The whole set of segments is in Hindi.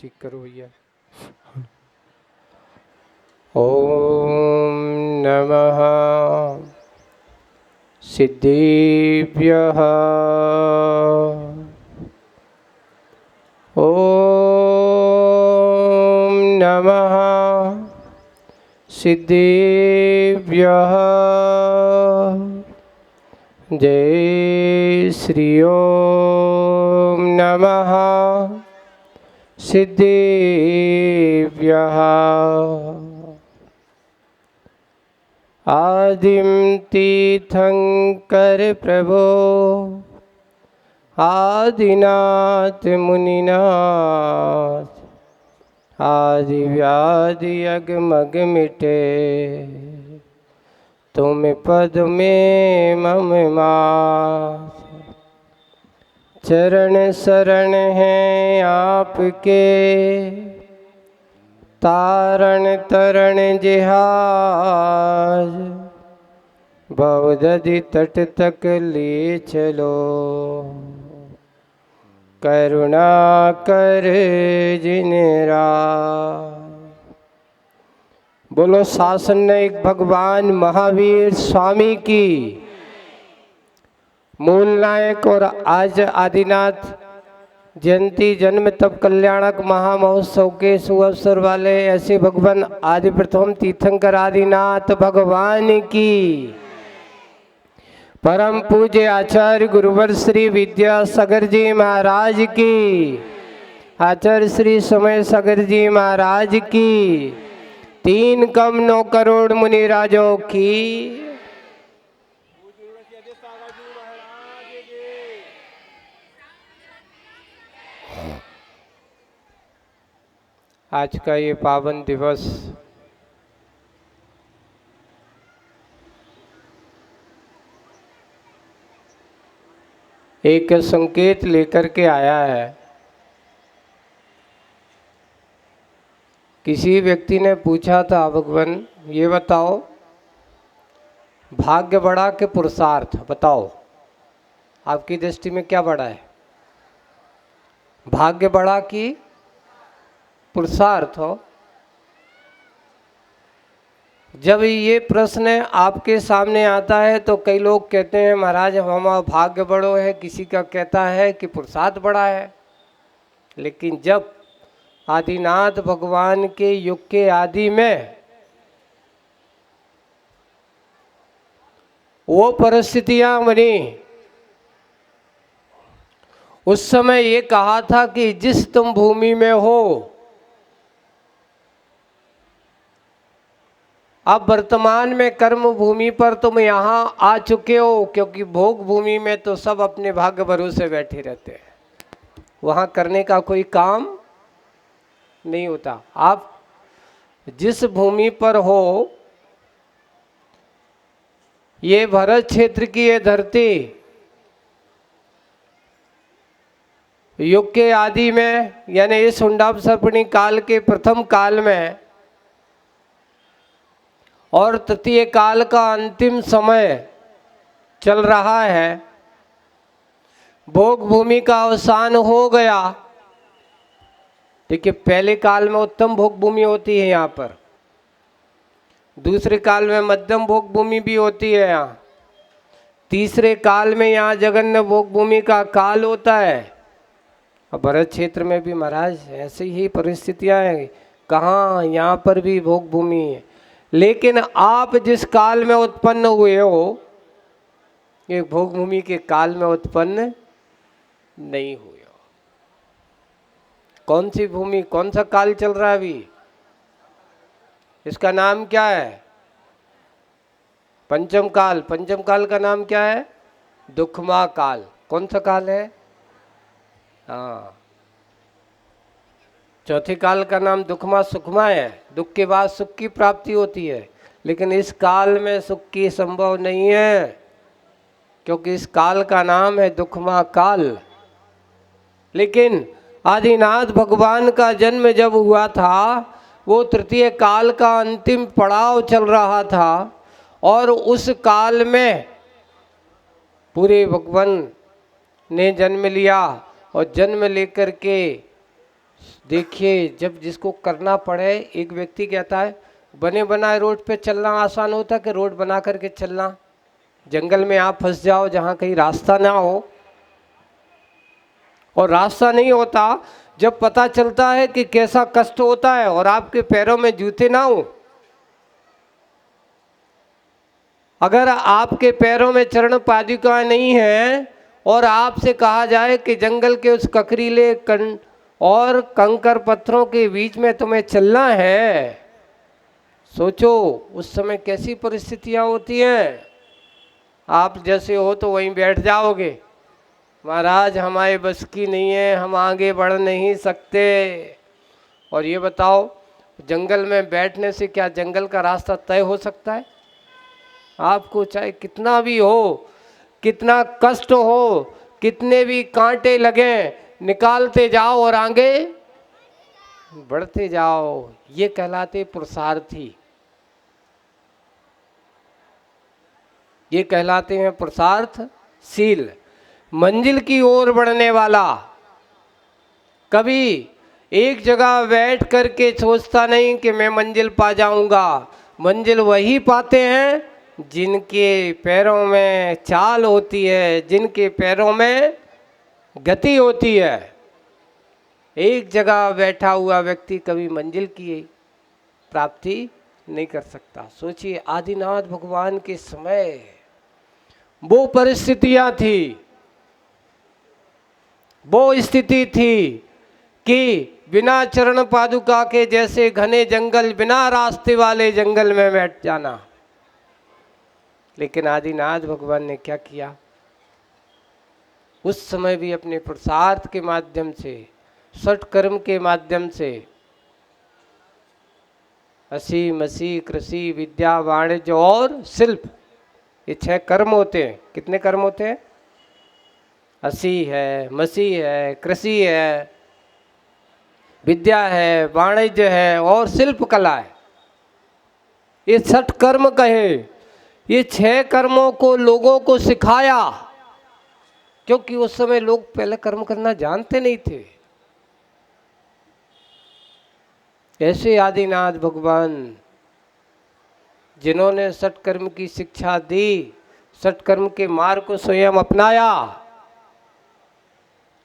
ठीक करो भैया। ओम नमः सिद्धेभ्यः। ओम नमः सिद्धेभ्यः। जय श्री ओम नमः सिद्धेभ्यः। आदिम तीर्थंकर प्रभो आदिनाथ मुनिनाथ। आदि व्याधि अगमग मिटे तुम पद में मम मास। चरण शरण हैं आपके तारण तरण जिहाज। भवदधि तट तक ले चलो करुणा कर जिन राज। बोलो शासन एक भगवान महावीर स्वामी की। मूल नायक और आज आदिनाथ जयंती जन्म तप कल्याणक महामहोत्सव के सुअवसर वाले ऐसे भगवान आदि प्रथम तीर्थंकर आदिनाथ भगवान की। परम पूज्य आचार्य गुरुवर श्री विद्यासागर जी महाराज की। आचार्य श्री समय सागर जी महाराज की। 3 कम 9 करोड़ मुनिराजों की। आज का ये पावन दिवस एक संकेत लेकर के आया है। किसी व्यक्ति ने पूछा था, भगवान ये बताओ भाग्य बड़ा कि पुरुषार्थ, बताओ आपकी दृष्टि में क्या बड़ा है, भाग्य बड़ा कि पुरुषार्थ हो। जब ये प्रश्न आपके सामने आता है तो कई लोग कहते हैं महाराज हमारा भाग्य बड़ो है, किसी का कहता है कि पुरुषार्थ बड़ा है। लेकिन जब आदिनाथ भगवान के युग के आदि में वो परिस्थितियां बनी, उस समय ये कहा था कि जिस तुम भूमि में हो, अब वर्तमान में कर्म भूमि पर तुम यहाँ आ चुके हो, क्योंकि भोग भूमि में तो सब अपने भाग्य भरोसे बैठे रहते हैं, वहाँ करने का कोई काम नहीं होता। आप जिस भूमि पर हो, ये भरत क्षेत्र की ये धरती युग के आदि में यानी इस हुंडा सर्पणी काल के प्रथम काल में और तृतीय काल का अंतिम समय चल रहा है। भोग भूमि का अवसान हो गया। देखिए पहले काल में उत्तम भोग भूमि होती है यहाँ पर, दूसरे काल में मध्यम भोग भूमि भी होती है यहाँ, तीसरे काल में यहाँ जघन्य भोग भूमि का काल होता है। अब भरत क्षेत्र में भी महाराज ऐसी ही परिस्थितियाँ हैं, कहाँ यहाँ पर भी भोग भूमि है। लेकिन आप जिस काल में उत्पन्न हुए हो, ये भोग भूमि के काल में उत्पन्न नहीं हुए हो। कौन सी भूमि, कौन सा काल चल रहा है अभी, इसका नाम क्या है, पंचम काल। पंचम काल का नाम क्या है, दुखमा काल। कौन सा काल है, हाँ, चौथे काल का नाम दुखमा सुखमा है। दुख के बाद सुख की प्राप्ति होती है, लेकिन इस काल में सुख की संभव नहीं है, क्योंकि इस काल का नाम है दुखमा काल। लेकिन आदिनाथ भगवान का जन्म जब हुआ था, वो तृतीय काल का अंतिम पड़ाव चल रहा था, और उस काल में पूरे भगवान ने जन्म लिया और जन्म लेकर के देखिए, जब जिसको करना पड़े, एक व्यक्ति कहता है बने बनाए रोड पे चलना आसान होता है कि रोड बना करके चलना? जंगल में आप फंस जाओ जहाँ कहीं रास्ता ना हो, और रास्ता नहीं होता, जब पता चलता है कि कैसा कष्ट होता है और आपके पैरों में जूते ना हो, अगर आपके पैरों में चरण पादुकाएं नहीं है और आपसे कहा जाए कि जंगल के उस ककरीले और कंकर पत्थरों के बीच में तुम्हें चलना है, सोचो उस समय कैसी परिस्थितियां होती हैं। आप जैसे हो तो वहीं बैठ जाओगे, महाराज हमारे बस की नहीं है, हम आगे बढ़ नहीं सकते। और ये बताओ, जंगल में बैठने से क्या जंगल का रास्ता तय हो सकता है? आपको चाहे कितना भी हो, कितना कष्ट हो, कितने भी कांटे लगे, निकालते जाओ और आगे बढ़ते जाओ। ये कहलाते पुरुषार्थी, ये कहलाते हैं पुरुषार्थशील, मंजिल की ओर बढ़ने वाला। कभी एक जगह बैठ करके सोचता नहीं कि मैं मंजिल पा जाऊंगा। मंजिल वही पाते हैं जिनके पैरों में चाल होती है, जिनके पैरों में गति होती है। एक जगह बैठा हुआ व्यक्ति कभी मंजिल की प्राप्ति नहीं कर सकता। सोचिए, आदिनाथ भगवान के समय वो परिस्थितियां थी, वो स्थिति थी कि बिना चरण पादुका के जैसे घने जंगल, बिना रास्ते वाले जंगल में बैठ जाना। लेकिन आदिनाथ भगवान ने क्या किया? उस समय भी अपने पुरुषार्थ के माध्यम से, सत्कर्म के माध्यम से, असी मसी कृषि विद्या वाणिज्य और शिल्प, ये 6 कर्म होते हैं। कितने कर्म होते हैं? असी है, मसी है, कृषि है, विद्या है, वाणिज्य है और शिल्प कला है। ये 6 कर्म कहे। ये 6 कर्मों को लोगों को सिखाया, क्योंकि उस समय लोग पहले कर्म करना जानते नहीं थे। ऐसे आदिनाथ भगवान जिन्होंने सत्कर्म की शिक्षा दी, सत्कर्म के मार्ग को स्वयं अपनाया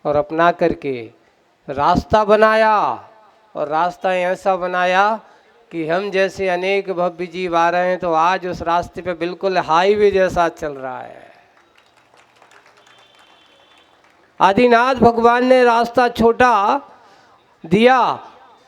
और अपना करके रास्ता बनाया, और रास्ता ऐसा बनाया कि हम जैसे अनेक भव्य जीव आ रहे हैं तो आज उस रास्ते पे बिल्कुल हाईवे जैसा चल रहा है। आदिनाथ भगवान ने रास्ता छोटा दिया,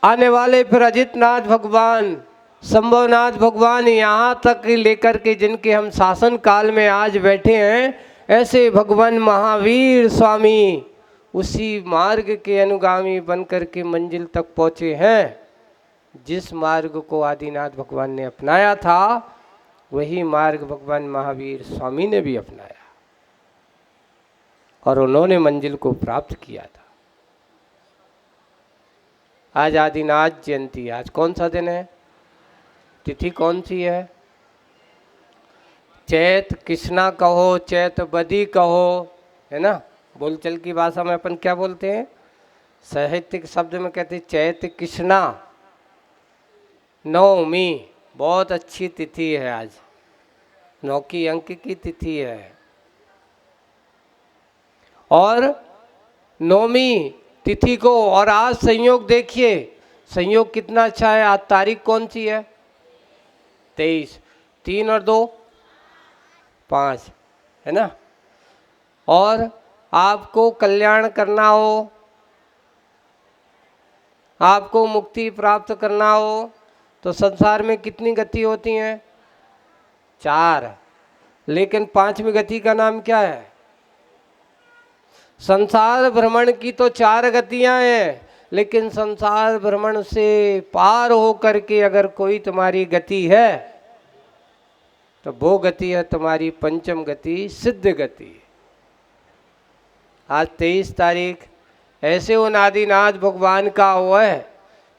आने वाले फिर अजितनाथ भगवान, संभवनाथ भगवान, यहाँ तक लेकर के जिनके हम शासन काल में आज बैठे हैं, ऐसे भगवान महावीर स्वामी उसी मार्ग के अनुगामी बन करके मंजिल तक पहुँचे हैं। जिस मार्ग को आदिनाथ भगवान ने अपनाया था, वही मार्ग भगवान महावीर स्वामी ने भी अपनाया और उन्होंने मंजिल को प्राप्त किया था। आज आदिनाथ जयंती, आज कौन सा दिन है? तिथि कौन सी है? चैत कृष्णा कहो, चैत बदी कहो, है ना? बोलचाल की भाषा में अपन क्या बोलते हैं? साहित्यिक शब्द में कहते हैं चैत कृष्णा नवमी। बहुत अच्छी तिथि है आज, 9 की अंक की तिथि है। और नवमी तिथि को, और आज संयोग देखिए, संयोग कितना अच्छा है। आज तारीख कौन सी है? 23, 3 और 2 5, है ना? और आपको कल्याण करना हो, आपको मुक्ति प्राप्त करना हो, तो संसार में कितनी गति होती हैं? 4। लेकिन 5वीं गति का नाम क्या है? संसार भ्रमण की तो 4 गतियां हैं, लेकिन संसार भ्रमण से पार हो करके अगर कोई तुम्हारी गति है तो वो गति है तुम्हारी पंचम गति, सिद्ध गति। आज 23 तारीख, ऐसे उन आदिनाथ भगवान का वह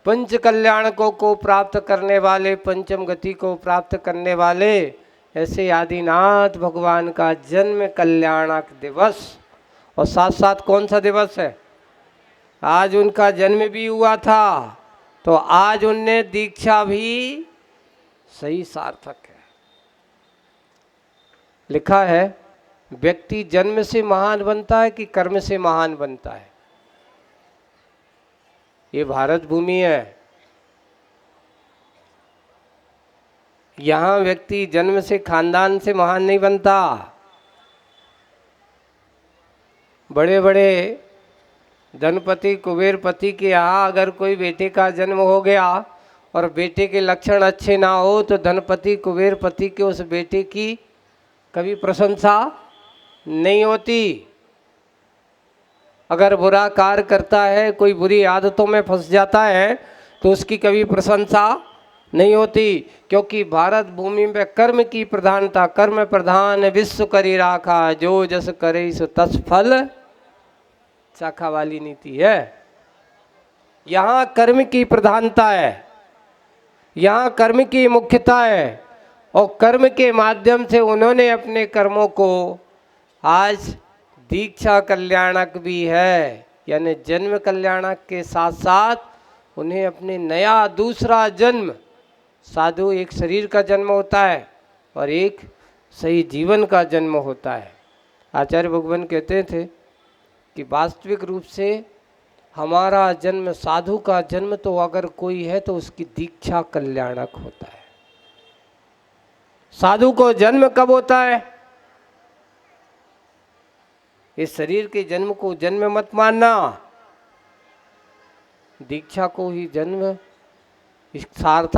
पंच कल्याणकों को प्राप्त करने वाले, पंचम गति को प्राप्त करने वाले, ऐसे आदिनाथ भगवान का जन्म कल्याणक दिवस। और साथ साथ कौन सा दिवस है? आज उनका जन्म भी हुआ था, तो आज उनने दीक्षा भी सही सार्थक है। लिखा है, व्यक्ति जन्म से महान बनता है कि कर्म से महान बनता है? ये भारत भूमि है। यहाँ व्यक्ति जन्म से, खानदान से महान नहीं बनता। बड़े बड़े धनपति कुबेरपति के यहाँ अगर कोई बेटे का जन्म हो गया और बेटे के लक्षण अच्छे ना हो तो धनपति कुबेरपति के उस बेटे की कभी प्रशंसा नहीं होती। अगर बुरा कार्य करता है, कोई बुरी आदतों में फंस जाता है, तो उसकी कभी प्रशंसा नहीं होती, क्योंकि भारत भूमि में कर्म की प्रधानता, कर्म प्रधान विश्व करी राखा, जो जस करे सो तस फल शाखा वाली नीति है। यहाँ कर्म की प्रधानता है, यहाँ कर्म की मुख्यता है, और कर्म के माध्यम से उन्होंने अपने कर्मों को आज दीक्षा कल्याणक भी है, यानी जन्म कल्याणक के साथ साथ उन्हें अपने नया दूसरा जन्म, साधु एक शरीर का जन्म होता है और एक सही जीवन का जन्म होता है। आचार्य भगवान कहते थे कि वास्तविक रूप से हमारा जन्म, साधु का जन्म तो अगर कोई है तो उसकी दीक्षा कल्याणक होता है। साधु को जन्म कब होता है? इस शरीर के जन्म को जन्म मत मानना, दीक्षा को ही जन्म सार्थक